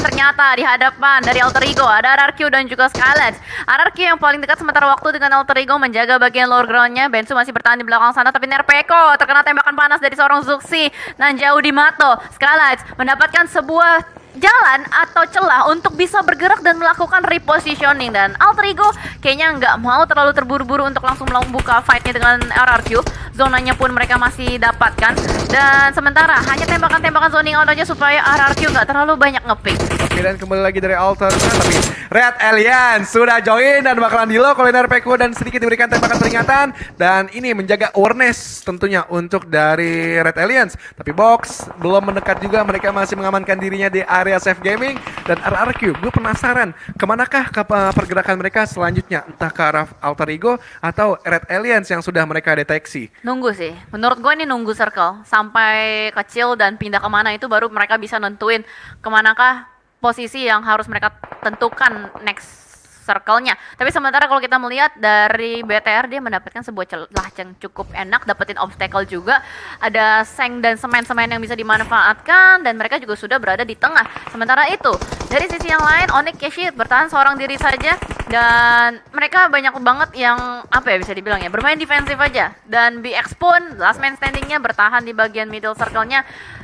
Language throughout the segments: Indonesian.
ternyata di hadapan dari Alter Ego ada RRQ dan juga Skylet. RRQ yang paling dekat sementara waktu dengan Alter Ego menjaga bagian lower groundnya. Bensu masih bertahan di belakang sana, tapi Nerpeko terkena tembakan panas dari seorang Zuxi dan jauh di Mato. Skylet mendapatkan sebuah jalan atau celah untuk bisa bergerak dan melakukan repositioning, dan Alter Ego kayaknya nggak mau terlalu terburu-buru untuk langsung membuka fightnya dengan RRQ. Zonanya pun mereka masih dapatkan, dan sementara hanya tembakan-tembakan zoning out aja supaya RRQ nggak terlalu banyak ngepick. Oke, dan kembali lagi dari Alter, tapi Red Alliance sudah join dan bakalan di-lock oleh Nerpeko dan sedikit diberikan tembakan peringatan, dan ini menjaga awareness tentunya untuk dari Red Alliance. Tapi Box belum mendekat juga, mereka masih mengamankan dirinya di area safe gaming. Dan RRQ, gue penasaran kemanakah pergerakan mereka selanjutnya, entah ke arah Alter Ego atau Red Alliance yang sudah mereka deteksi. Nunggu sih, menurut gue ini nunggu circle sampai kecil dan pindah kemana, itu baru mereka bisa nentuin kemanakah posisi yang harus mereka tentukan next circle-nya. Tapi sementara kalau kita melihat dari BTR, dia mendapatkan sebuah celah yang cukup enak, dapetin obstacle juga, ada seng dan semen-semen yang bisa dimanfaatkan, dan mereka juga sudah berada di tengah. Sementara itu dari sisi yang lain, Onyx Keshi bertahan seorang diri saja, dan mereka banyak banget yang apa ya bisa dibilang ya, bermain defensif aja. Dan BX pun last man standingnya bertahan di bagian middle circle-nya.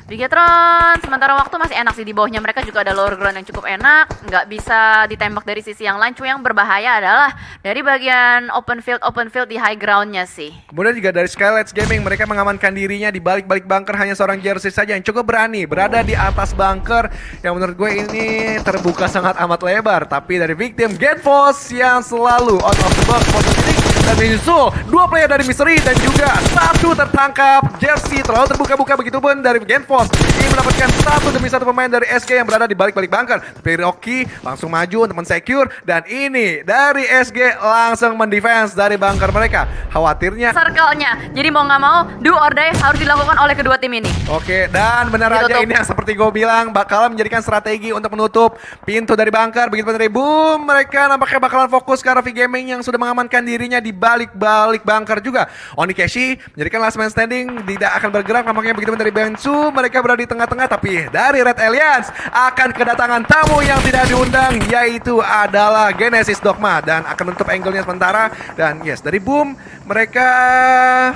Bigetron sementara waktu masih enak sih, di bawahnya mereka juga ada lower ground yang cukup enak, nggak bisa ditembak dari sisi yang lain. Cuma yang berbahaya adalah dari bagian open field di high groundnya sih. Kemudian juga dari Skylights Gaming, mereka mengamankan dirinya di balik-balik bunker. Hanya seorang Jersey saja yang cukup berani berada di atas bunker, yang menurut gue ini terbuka sangat amat lebar. Tapi dari victim Genfos yang selalu out of the box positioning dan menyusul dua player dari Mystery dan juga satu tertangkap. Jersey terlalu terbuka-buka, begitupun dari Genfos ini mendapatkan satu demi satu pemain dari SG yang berada di balik-balik bunker. Tapi Rocky langsung maju untuk men-secure, dan ini dari SG langsung mendefense dari bunker mereka. Khawatirnya Circle-nya, jadi mau nggak mau do or die harus dilakukan oleh kedua tim ini. oke, dan benar aja ini yang seperti gue bilang bakalan menjadikan strategi untuk menutup pintu dari bunker. Begitu dari Boom, mereka nampaknya bakalan fokus ke arah V-Gaming yang sudah mengamankan dirinya di balik-balik bunker juga. Onyx Keshi menjadikan last man standing, tidak akan bergerak nampaknya. Begitu dari Bensu, mereka berada di tengah-tengah. Tapi dari Red Alliance akan kedatangan tamu yang tidak diundang, yaitu adalah Genesis Dogma, dan akan menutup angle-nya sementara. Dan yes, dari Boom mereka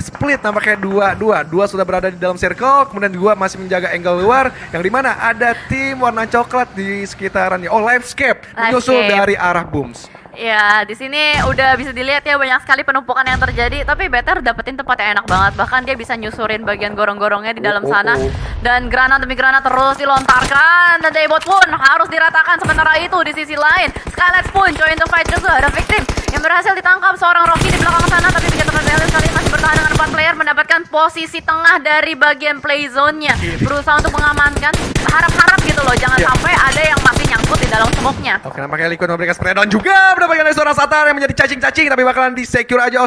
split nampaknya dua sudah berada di dalam circle, kemudian dua masih menjaga angle luar, yang dimana ada tim warna coklat di sekitarannya. Oh, Livescape menyusul dari arah Booms. Ya, di sini udah bisa dilihat ya, banyak sekali penumpukan yang terjadi. Tapi Better dapetin tempat yang enak banget. Bahkan dia bisa nyusurin bagian gorong-gorongnya di dalam sana. Dan granat demi granat terus dilontarkan. Dan Daybot pun harus diratakan. Sementara itu di sisi lain, Skylights pun join the fight juga. Ada victim yang berhasil ditangkap seorang Rocky di belakang sana. Tapi Bigetron kali masih bertahan dengan 4 player, mendapatkan posisi tengah dari bagian play zone-nya. Berusaha untuk mengamankan. Harap-harap gitu loh, jangan sampai ada yang masih nyangkut di dalam smoke-nya. Oke, nampaknya Liquid memberikan spray down juga, mendapatkan dari seorang Satar yang menjadi cacing-cacing, tapi bakalan di-secure aja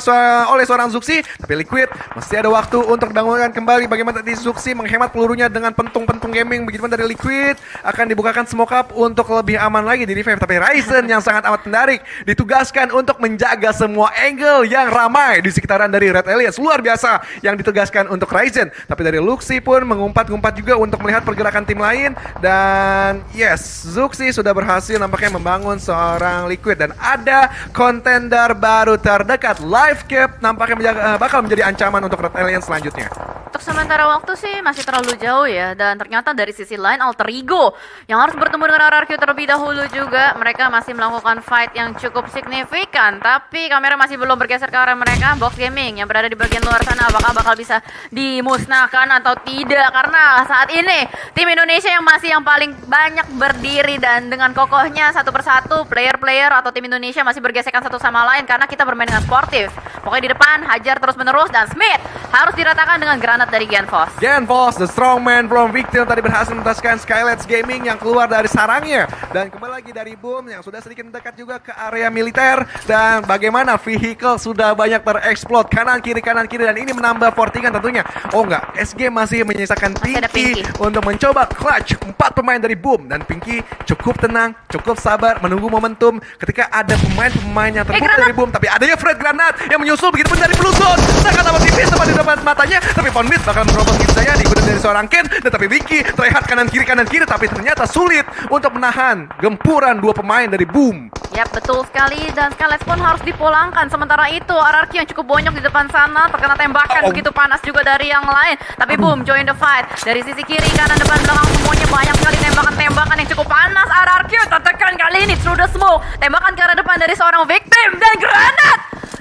oleh seorang Zuxi. Tapi Liquid masih ada waktu untuk bangunkan kembali. Bagaimana tadi Zuxi menghemat pelurunya dengan pentung-pentung gaming. Begitu dari Liquid akan dibukakan smoke up untuk lebih aman lagi di revive. Tapi Ryzen yang sangat amat menarik ditugaskan untuk menjaga semua angle yang ramai di sekitaran dari Red Alliance. Luar biasa yang ditugaskan untuk Ryzen. Tapi dari Luxi pun mengumpat-ngumpat juga untuk melihat pergerakan tim lain. Dan yes, Zuxi sudah berhasil nampaknya membangun seorang Liquid, dan ada kontender baru terdekat. Livescape nampaknya bakal menjadi ancaman untuk Red Alliance selanjutnya. Untuk sementara waktu sih masih terlalu jauh ya, dan ternyata dari sisi lain Alter Ego yang harus bertemu dengan RRQ terlebih dahulu juga. Mereka masih melakukan fight yang cukup signifikan, tapi kamera masih belum bergeser ke arah mereka. Box Gaming yang berada di bagian luar sana, apakah bakal bisa dimusnahkan atau tidak? Karena saat ini tim Indonesia yang masih yang paling banyak berdiri, dan dengan kokohnya satu persatu player-player atau tim Indonesia masih bergesekan satu sama lain karena kita bermain dengan sportif. Pokoknya di depan hajar terus menerus, dan Smith harus diratakan dengan granat dari Genfos. Genfos, the strongman from Victim, tadi berhasil menuntaskan Skylights Gaming yang keluar dari sarangnya. Dan kembali lagi dari Boom yang sudah sedikit mendekat juga ke area militer. Dan bagaimana vehicle sudah banyak tereksplod kanan kiri, dan ini menambah fortingan tentunya. Oh enggak, SG masih menyisakan Pinky untuk mencoba clutch 4 pemain dari Boom. Dan Pinky cukup tenang, cukup sabar menunggu momentum ketika ada pemain-pemain yang terbuka dari Boom. Tapi adanya Fred Granat yang menyusul, begitu pun dari Blue Zone sangat amat tipis tepat di depan matanya. Tapi mid bakal menerobos gitu saja diikuti dari seorang Ken, tetapi Vicky tryhard kanan kiri, tapi ternyata sulit untuk menahan gempuran dua pemain dari Boom. Yap, betul sekali. Dan Scarlet pun harus dipulangkan. Sementara itu, RRQ yang cukup bonyok di depan sana terkena tembakan begitu panas juga dari yang lain. Tapi Boom join the fight. Dari sisi kiri, kanan, depan, belakang semuanya banyak sekali tembakan-tembakan yang cukup panas. RRQ tertekan kali ini through the smoke. Tembakan ke arah depan dari seorang victim dan granat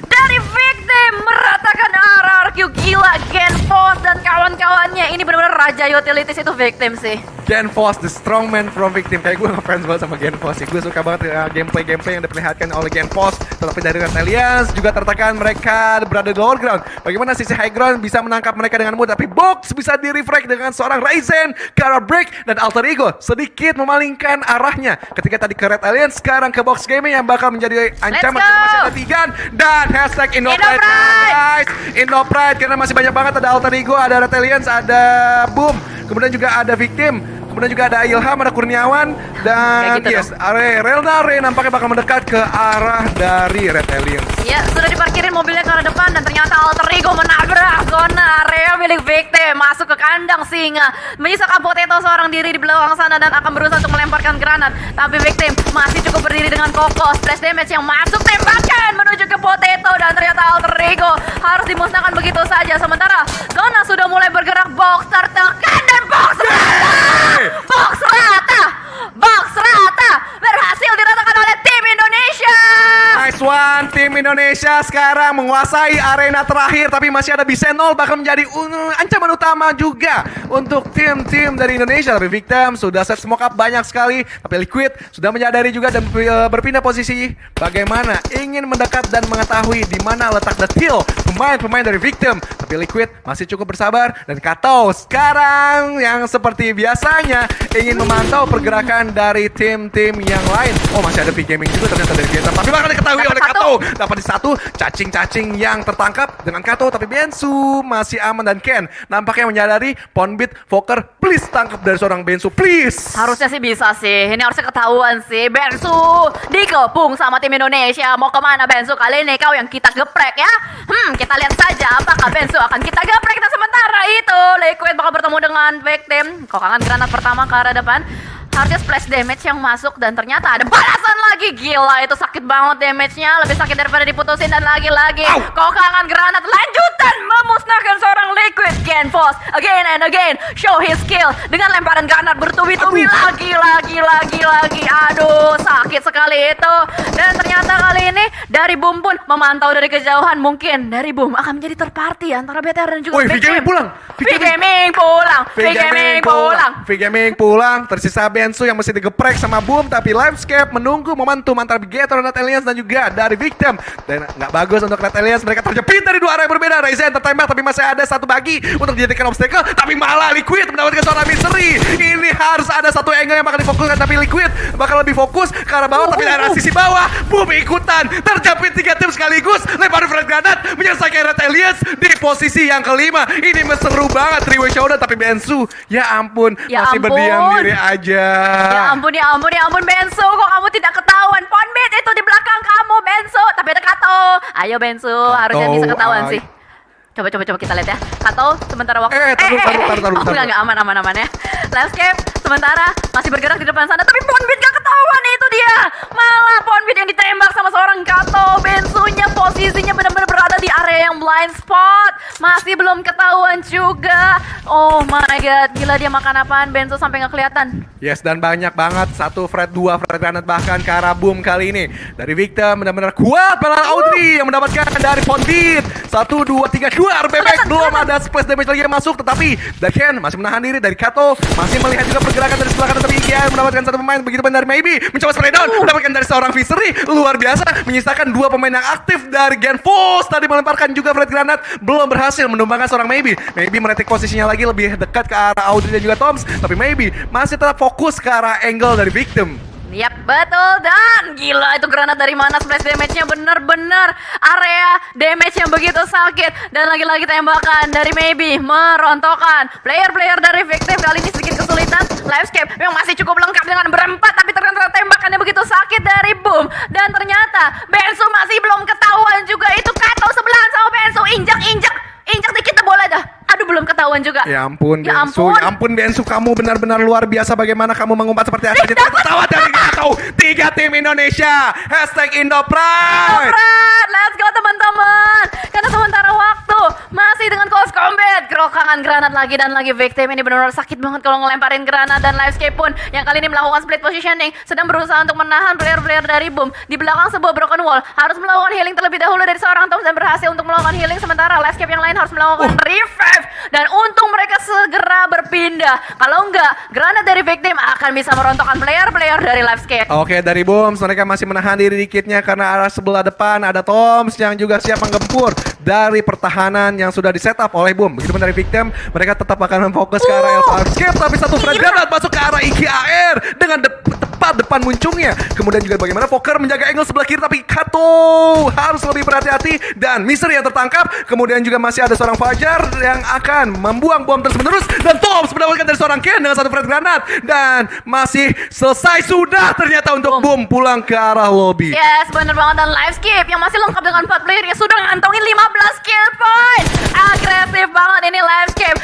dari victim meratakan RRQ. Gila, Genfos dan kawan-kawannya. Ini benar-benar raja utilities itu victim sih. Genfos, the strongman from victim. Kayak gue ngefans banget sama Genfos sih. Gue suka banget gameplay yang diperlihatkan oleh Genfos. Tetapi dari Red Alliance juga tertekan, mereka berada di lower ground. Bagaimana sisi high ground bisa menangkap mereka dengan mudah. Tapi Box bisa di-refrag dengan seorang Ryzen, Kara Break, dan Alter Ego sedikit memalingkan arahnya. Ketika tadi ke Red Alliance, sekarang ke Box Gaming yang bakal menjadi ancaman. Karena masih ada Tigan dan hashtag InnoPride, guys. InnoPride, karena masih banyak banget. Ada Alter Ego, ada Red Alliance, ada Boom. Kemudian juga ada Victim. Kemudian juga ada Ilham, ada Kurniawan, dan gitu yes, Relna Ray nampaknya bakal mendekat ke arah dari Red Alliance. Ya, sudah diparkirin mobilnya ke arah depan dan ternyata Alter Ego menabrak zona area milik victim masuk ke kandang singa. Menyisakan Potato seorang diri di belakang sana dan akan berusaha untuk melemparkan granat. Tapi victim masih cukup berdiri dengan kokoh. Splash damage yang masuk, tembakan menuju ke Potato dan ternyata Alter Ego harus dimusnahkan begitu saja. Sementara zona sudah mulai bergerak, Box tertekan dan Box Box rata berhasil diratakan oleh tim Indonesia. Nice one, tim Indonesia sekarang menguasai arena terakhir, tapi masih ada Bisenol bakal menjadi ancaman utama juga untuk tim-tim dari Indonesia. Tapi Victim sudah set smoke up banyak sekali, tapi Liquid sudah menyadari juga dan berpindah posisi bagaimana ingin mendekat dan mengetahui di mana letak detail pemain-pemain dari Victim. Tapi Liquid masih cukup bersabar dan Kato sekarang yang seperti biasanya ingin memantau pergerakan dari tim-tim yang lain. Oh, masih ada V-Gaming juga ternyata dari Vietnam, tapi bakal diketahui oleh Kato. Dapat di satu, cacing-cacing yang tertangkap dengan Kato, tapi Bensu masih aman dan Ken nampaknya menyadari Ponbit, Fokker, please tangkap dari seorang Bensu, please. Harusnya sih bisa sih, ini harusnya ketahuan sih. Bensu dikepung sama tim Indonesia. Mau kemana Bensu kali ini? Kau yang kita geprek ya? Kita lihat saja apakah Bensu akan kita geprek. Kita sementara itu Liquid bakal bertemu dengan victim. Kokangan granat pertama ke arah depan. Harusnya splash damage yang masuk dan ternyata ada balasan lagi. Gila, itu sakit banget damage-nya. Lebih sakit daripada diputusin dan lagi-lagi kokangan granat lanjutan memusnahkan seorang Liquid. Genfos again and again show his skill dengan lemparan granat bertubi-tubi lagi. Aduh, sakit sekali itu. Dan ternyata kali ini dari Boom pun memantau dari kejauhan. Mungkin dari Boom akan menjadi third party antara BTR dan juga V-Gaming pulang. V-Gaming pulang. Tersisa Bensu yang mesti digeprek sama Boom, tapi Livescape menunggu momentum antara Bigator dan Red Alliance dan juga dari Victim. Dan nggak bagus untuk Red Alliance, mereka terjepit dari dua arah yang berbeda. Ryzen tertembak, tapi masih ada satu bagi untuk dijadikan obstacle, tapi malah Liquid mendapatkan seorang misteri. Ini harus ada satu angle yang bakal difokuskan, tapi Liquid bakal lebih fokus ke arah bawah, tapi dari sisi bawah Boom ikutan terjepit 3 tim sekaligus. Lempar flash granat menyelesaikan Red Alliance di posisi yang kelima. Ini seru banget 3-way showdown, tapi Bensu ya ampun masih berdiam diri aja. Ya ampun Bensu, kok kamu tidak ketahuan? Ponbit itu di belakang kamu Bensu, tapi ada Kato. Ayo Bensu, harusnya bisa ketahuan sih. Coba kita lihat ya. Kato sementara waktu. Taruh. Enggak aman ya. Livescape sementara masih bergerak di depan sana, tapi Ponbit gak ketahuan, itu dia. Malah Ponbit yang ditembak sama seorang Kato. Bensunya posisinya benar-benar berada di area yang blind spot. Masih belum ketahuan juga. Oh my god, gila dia makan apaan Bensu sampai gak kelihatan. Yes, dan banyak banget. 1 Fred, 2 Fred granat bahkan ke arah Boom kali ini. Dari Victim benar-benar kuat. Malah Audrey yang mendapatkan dari Ponbit. 1, 2, 3, 2 RBB. Belum ada splash damage lagi yang masuk. Tetapi Daken masih menahan diri. Dari Kato masih melihat juga pergerakan dari sebelah kanan. Tapi Ikia mendapatkan satu pemain. Begitu pun dari Maybe mencoba spray down. Mendapatkan dari seorang Visery. Luar biasa. Menyisakan 2 pemain yang aktif dari Genfos. Tadi melemparkan juga Fred granat. Belum berhasil menumbangkan seorang Maybe. Maybe meretik posisinya lagi lebih dekat ke arah Audrey dan juga Toms. Tapi Maybe masih tetap fokus ke arah angle dari Victim. Yap, betul. Dan gila itu granat dari mana, splash damage-nya bener-bener area damage yang begitu sakit. Dan lagi-lagi tembakan dari Maybe merontokkan player-player dari Victim. Kali ini sedikit kesulitan. Livescape yang masih cukup lengkap dengan berempat, tapi ternyata tembakannya begitu sakit dari Boom. Dan ternyata Bensu masih belum ketahuan juga. Itu Kato sebelahan sama Bensu. Injak dikit bola dah. Aduh, belum ketahuan. Ya ampun, Ya Bensu. ampun. Ya ampun, Bensu. Kamu benar-benar luar biasa bagaimana kamu mengumpat seperti apa. Jadi tertawa dari atau 3 tim Indonesia. Hashtag Indopride. Alright, let's go teman-teman. Karena sementara waktu masih dengan Close Combat, gerokangan granat lagi dan lagi. Victim ini benar-benar sakit banget kalau ngelemparin granat, dan Livescape pun yang kali ini melakukan split positioning sedang berusaha untuk menahan player-player dari Boom di belakang sebuah broken wall. Harus melakukan healing terlebih dahulu dari seorang Toms dan berhasil untuk melakukan healing, sementara Livescape yang lain harus melakukan revive, dan untung mereka segera berpindah. Kalau enggak, granat dari Victim akan bisa merontokkan player-player dari Livescape. Oke, dari Booms mereka masih menahan diri dikitnya karena arah sebelah depan ada Toms yang juga siap menggempur dari pertahanan yang sudah di-setup oleh Boom. Begitupun dari Victim, mereka tetap akan memfokus ke arah Livescape, tapi satu frag granat masuk ke arah IKAR dengan tepat depan muncungnya. Kemudian juga bagaimana Fokker menjaga angle sebelah kiri, tapi Kato harus lebih berhati-hati, dan Mister yang tertangkap. Kemudian juga masih ada seorang Fajar yang akan membuang bom terus-menerus, dan Toms mendapatkan dari seorang Ken dengan satu frag granat, dan masih selesai sudah ternyata untuk Boom pulang ke arah lobby. Yes, bener banget, dan Livescape yang masih lengkap dengan 4 player yang sudah ngantongin 15 kill point. Agresif banget ini Livescape.